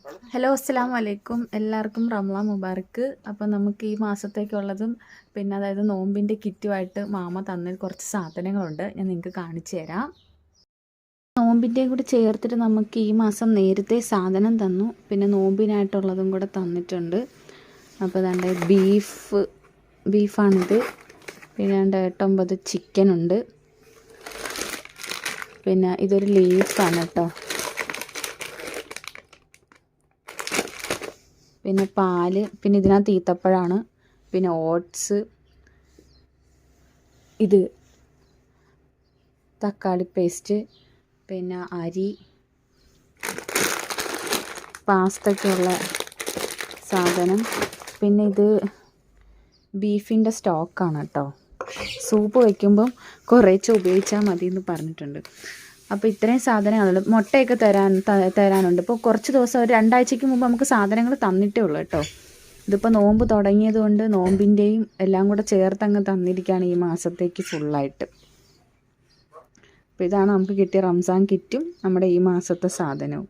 Hello അസ്സലാമു അലൈക്കും. എല്ലാവർക്കും റമളാൻ മുബാറക്ക്. അപ്പോൾ നമുക്ക് ഈ മാസത്തേക്കുള്ളതും പിന്നെ അതായത് നോമ്പിൻ്റെ കിറ്റുമായിട്ട് മാമ തന്ന കുറച്ച് സാധനങ്ങളുണ്ട്. ഞാൻ നിങ്ങൾക്ക് കാണിച്ചു തരാം. നോമ്പിൻ്റെയും കൂടി ചേർത്തിട്ട് നമുക്ക് ഈ മാസം നേരത്തെ സാധനം തന്നു. പിന്നെ നോമ്പിനായിട്ടുള്ളതും കൂടെ തന്നിട്ടുണ്ട്. അപ്പോൾ അതാണ്ട് ബീഫാണിത്. പിന്നെ 8-9 ചിക്കനുണ്ട്. പിന്നെ ഇതൊരു ലീഫാണ് കേട്ടോ. പിന്നെ പാല്, പിന്നെ ഇതിനകത്ത് ഈത്തപ്പഴമാണ്, പിന്നെ ഓട്സ്, ഇത് തക്കാളി പേസ്റ്റ്, പിന്നെ അരി, പാസ്തയ്ക്കുള്ള സാധനം, പിന്നെ ഇത് ബീഫിൻ്റെ സ്റ്റോക്കാണ് കേട്ടോ. സൂപ്പ് വയ്ക്കുമ്പം കുറേശ്ശെ ഉപയോഗിച്ചാൽ മതി എന്ന് പറഞ്ഞിട്ടുണ്ട്. അപ്പോൾ ഇത്രയും സാധനങ്ങളുണ്ട്. മുട്ടയൊക്കെ തരാനുണ്ട്. ഇപ്പോൾ കുറച്ച് ദിവസം ഒരു 2 ആഴ്ചയ്ക്ക് മുമ്പ് നമുക്ക് സാധനങ്ങൾ തന്നിട്ടേ ഉള്ളൂ കേട്ടോ. ഇതിപ്പോൾ നോമ്പ് തുടങ്ങിയത് കൊണ്ട് നോമ്പിൻ്റെയും എല്ലാം കൂടെ ചേർത്തങ്ങ് തന്നിരിക്കുകയാണ് ഈ മാസത്തേക്ക് ഫുള്ളായിട്ട്. അപ്പോൾ ഇതാണ് നമുക്ക് കിട്ടിയ റംസാൻ കിറ്റും നമ്മുടെ ഈ മാസത്തെ സാധനവും.